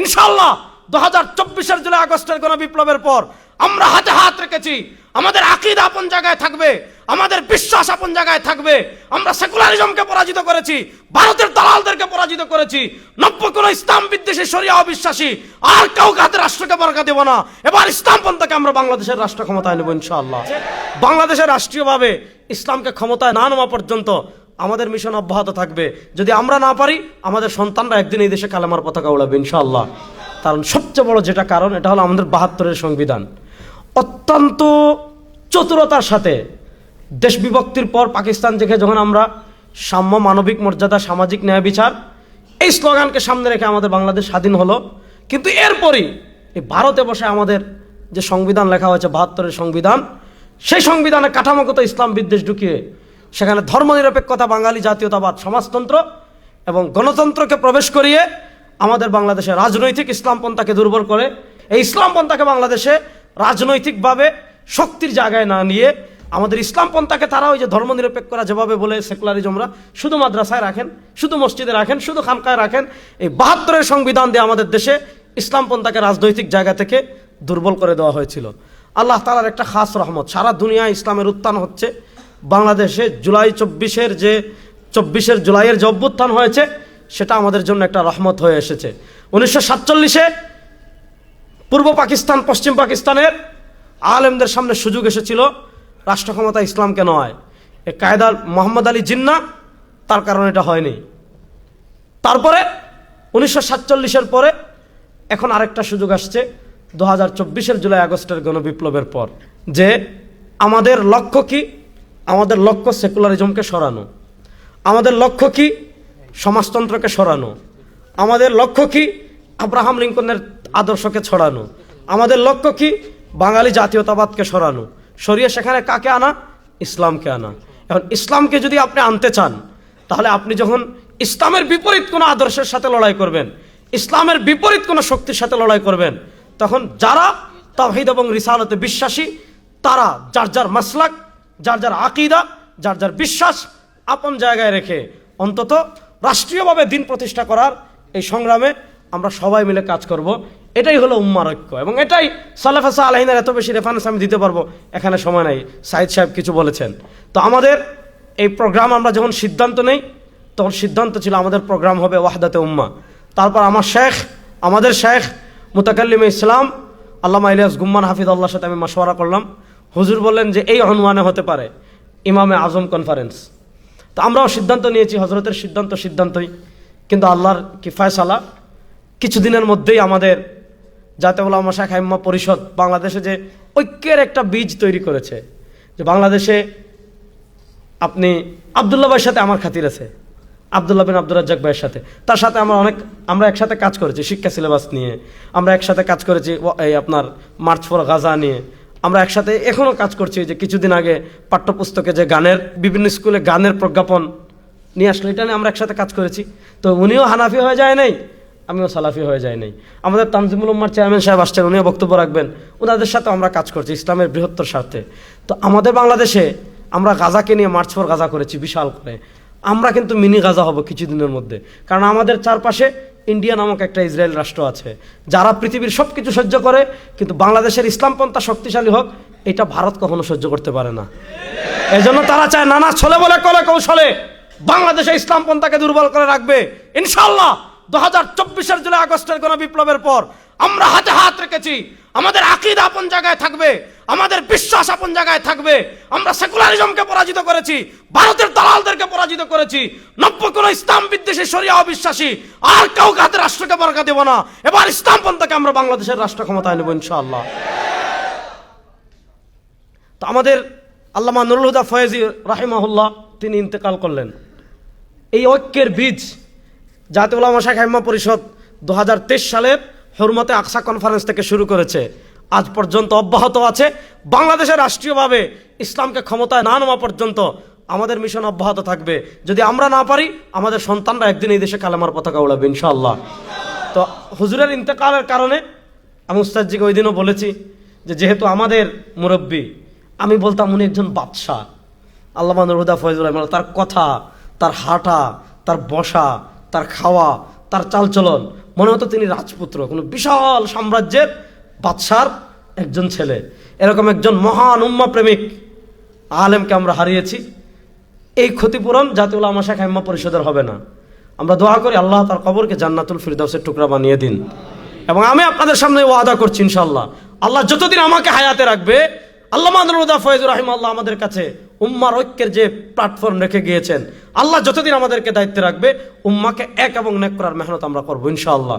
ইনশাআল্লাহ 2024-এর জুলাই আগস্টের গণবিপ্লবের পর আমরা হাতে হাত রেখেছি। আমাদের আকীদা আপন জায়গায় থাকবে, আমাদের বিশ্বাস আপন জায়গায় থাকবে। আমরা সেকুলারিজমকে পরাজিত করেছি, ভারতের দালালদেরকে পরাজিত করেছি, নব্য কোন ইসলাম বিদ্বেষী শরিয়া অবিশ্বাসী আর কাউকে হাতে রাষ্ট্রকে বরকা দেব না। এবার ইসলাম পন্থাকে আমরা বাংলাদেশের রাষ্ট্র ক্ষমতায় নেব ইনশাআল্লাহ। বাংলাদেশের রাষ্ট্রীয়ভাবে ইসলামকে ক্ষমতায় না নেওয়া পর্যন্ত আমাদের মিশন অব্যাহত থাকবে। যদি আমরা না পারি, আমাদের সন্তানরা একদিন এই দেশে কালেমার পতাকা উড়াবে ইনশাআল্লাহ। কারণ সবচেয়ে বড় যেটা কারণ, এটা হলো আমাদের 72-এর সংবিধান অত্যন্ত চতুরতার সাথে দেশ বিভক্তির পর পাকিস্তান থেকে যখন আমরা সাম্য, মানবিক মর্যাদা, সামাজিক ন্যায় বিচার এই স্লোগানকে সামনে রেখে আমাদের বাংলাদেশ স্বাধীন হলো। কিন্তু এরপরই এই ভারতে বসে আমাদের যে সংবিধান লেখা হয়েছে 72-এর সংবিধান, সেই সংবিধানে কাঠামোগত ইসলাম বিদ্বেষ ঢুকিয়ে সেখানে ধর্মনিরপেক্ষতা, বাঙালি জাতীয়তাবাদ, সমাজতন্ত্র এবং গণতন্ত্রকে প্রবেশ করিয়ে আমাদের বাংলাদেশে রাজনৈতিক ইসলামপন্থাকে দুর্বল করে এই ইসলামপন্থাকে বাংলাদেশে রাজনৈতিকভাবে শক্তির জায়গায় না নিয়ে আমাদের ইসলামপন্থাকে তারা ওই যে ধর্মনিরপেক্ষরা যেভাবে বলে সেকুলারিজমরা শুধু মাদ্রাসায় রাখেন, শুধু মসজিদে রাখেন, শুধু খানকায় রাখেন, এই 72-এর সংবিধান দিয়ে আমাদের দেশে ইসলামপন্থাকে রাজনৈতিক জায়গা থেকে দুর্বল করে দেওয়া হয়েছিল। আল্লাহ তাআলার একটা খাস রহমত, সারা দুনিয়ায় ইসলামের উত্থান হচ্ছে। বাংলাদেশে জুলাই 24-এর জুলাইয়ের যে অভ্যুত্থান হয়েছে সেটা আমাদের জন্য একটা রহমত হয়ে এসেছে। 1947-এ পূর্ব পাকিস্তান, পশ্চিম পাকিস্তানের আলেমদের সামনে সুযোগ এসেছিল রাষ্ট্র ক্ষমতা ইসলামকে নয়, এ কায়দার মোহাম্মদ আলী জিন্না, তার কারণে এটা হয়নি। তারপরে 1947-এর পরে এখন আরেকটা সুযোগ আসছে 2024-এর জুলাই আগস্টের গণবিপ্লবের পর, যে আমাদের লক্ষ্য কি? আমাদের লক্ষ্য সেকুলারিজমকে সরানো, আমাদের লক্ষ্য কি? সমাজতন্ত্রকে সরানো, আমাদের লক্ষ্য কি? আব্রাহাম লিঙ্কনের আদর্শকে ছড়ানো, আমাদের লক্ষ্য কি? বাঙালি জাতীয়তাবাদকে সরানো, সরিয়ে সেখানে কাকে আনা? ইসলামকে আনা। এখন ইসলামকে যদি আপনি আনতে চান, তাহলে আপনি যখন ইসলামের বিপরীত কোনো আদর্শের সাথে লড়াই করবেন, ইসলামের বিপরীত কোনো শক্তির সাথে লড়াই করবেন, তখন যারা তাওহীদ এবং রিসালাতে বিশ্বাসী তারা যার যার মাসলাক, যার যার আকীদা, যার যার বিশ্বাস আপন জায়গায় রেখে অন্তত রাষ্ট্রীয়ভাবে দিন প্রতিষ্ঠা করার এই সংগ্রামে আমরা সবাই মিলে কাজ করব। এটাই হলো উম্মার ঐক্য, এবং এটাই সালেফে সালেহিনের এত বেশি রেফারেন্স আমি দিতে পারবো, এখানে সময় নাই। সাইদ সাহেব কিছু বলেছেন। তো আমাদের এই প্রোগ্রাম আমরা যখন সিদ্ধান্ত নেই, তখন সিদ্ধান্ত ছিল আমাদের প্রোগ্রাম হবে ওয়াহদাতে উম্মাহ। তারপর আমাদের শেখ মুতাকাল্লিমে ইসলাম আল্লামা ইলিয়াস গুম্মান হাফিজাল্লাহর সাথে আমি মাশওয়ারা করলাম। হুজুর বললেন যে এই অনওয়ানে হতে পারে ইমামে আজম কনফারেন্স। তো আমরাও সিদ্ধান্ত নিয়েছি, হজরতের সিদ্ধান্তই, কিন্তু আল্লাহর কি ফয়সালা, কিছুদিনের মধ্যেই আমাদের জাতীয় উলামা শাখা ইম্মা পরিষদ বাংলাদেশে যে ঐক্যের একটা বীজ তৈরি করেছে, যে বাংলাদেশে আপনি আব্দুল্লাহ ভাইয়ের সাথে আমার খাতির আছে, আব্দুল্লাহ বিন আব্দুর রাজ্জাক ভাইয়ের সাথে, তার সাথে আমরা একসাথে কাজ করেছি শিক্ষা সিলেবাস নিয়ে, আমরা একসাথে কাজ করেছি এই আপনার মার্চ ফর গাজা নিয়ে, আমরা একসাথে এখনও কাজ করছি। যে কিছুদিন আগে পাঠ্যপুস্তকে যে গানের বিভিন্ন স্কুলে গানের প্রজ্ঞাপন নিয়ে আসলো, এটা নিয়ে আমরা একসাথে কাজ করেছি। তো উনিও হানাফি হয়ে যায় নাই, আমিও সালাফি হয়ে যায় নাই। আমাদের তানজিমুল উম্মার চেয়ারম্যান সাহেব আসছেন, উনিও বক্তব্য রাখবেন, ওনাদের সাথে আমরা কাজ করছি ইসলামের বৃহত্তর স্বার্থে। তো আমাদের বাংলাদেশে আমরা গাজাকে নিয়ে মার্চ ফর গাজা করেছি বিশাল করে। আমরা কিন্তু মিনি গাজা হব কিছুদিনের মধ্যে, কারণ আমাদের চারপাশে ইন্ডিয়া নামক একটা ইসরায়েল রাষ্ট্র আছে, যারা পৃথিবীর সব কিছু সহ্য করে, কিন্তু বাংলাদেশের ইসলামপন্থা শক্তিশালী হোক এটা ভারত কখনো সহ্য করতে পারে না। এজন্য তারা চায় নানা ছলে বলে কলে কৌশলে বাংলাদেশে ইসলামপন্থাকে দুর্বল করে রাখবে। ইনশাআল্লাহ 2024-এর জুলাই আগস্টের গণবিপ্লবের পর আমরা হাতে হাত রেখেছি। আমাদের আকীদা আপন জায়গায় থাকবে, আমাদের বিশ্বাস আপন জায়গায় থাকবে। আমরা সেকুলারিজমকে পরাজিত করেছি, ভারতের দালালদেরকে পরাজিত করেছি, নব্য কোন ইসলাম বিদ্বেষী শরিয়া অবিশ্বাসী আর কাউকে হাতে রাষ্ট্রকে বরকা দেব না। এবার ইসলামপন্থাকে আমরা বাংলাদেশের রাষ্ট্র ক্ষমতায় নেব ইনশাআল্লাহ। তো আমাদের আল্লামা নুরুল হুদা ফয়েজী রাহিমাহুল্লাহ তিনি ইন্তেকাল করলেন। এই ঐক্যের বীজ জাতীয় উলামা শাখা ইম্মা পরিষদ 2023 সালের হুরমতে আকসা কনফারেন্স থেকে শুরু করেছে, আজ পর্যন্ত অব্যাহত আছে। বাংলাদেশে রাষ্ট্রীয়ভাবে ইসলামকে ক্ষমতায় না নেওয়া পর্যন্ত আমাদের মিশন অব্যাহত থাকবে। যদি আমরা না পারি, আমাদের সন্তানরা একদিন এই দেশে কালেমার পতাকা উড়াবে ইনশাআল্লাহ। তো হুজুরের ইন্তেকালের কারণে আমি উস্তাদজিকে ওই দিনও বলেছি যে যেহেতু আমাদের মুরব্বী, আমি বলতাম উনি একজন বাদশাহ। আল্লামা নুরুল হুদা ফয়জুর রহমান, তার কথা, তার হাঁটা, তার বসা, তার খাওয়া, তার চালচলন, মনে হতো তিনি রাজপুত্র, কোনো বিশাল সাম্রাজ্যের বাদশার একজন ছেলে। এরকম একজন মহান উম্মা প্রেমিক আলেমকে আমরা হারিয়েছি। এই ক্ষতিপূরণ জাতীয় উলামা শাখা ইম্মা পরিষদের হবে না। আমরা দোয়া করি আল্লাহ তার কবরকে জান্নাতুল ফিরদাউসের টুকরা বানিয়ে দিন। এবং আমি আপনাদের সামনে ওয়াদা করছি ইনশাআল্লাহ, আল্লাহ যতদিন আমাকে হায়াতে রাখবে, আল্লামা নুরুল হুদা ফয়জুর রাহিমাহুল্লাহ আমাদের কাছে উম্মার ঐক্যের যে প্ল্যাটফর্ম রেখে গিয়েছেন, আল্লাহ যতদিন আমাদেরকে দায়িত্বে রাখবে, উম্মাকে এক এবং নেক করার মেহনত আমরা করবো ইনশাআল্লাহ।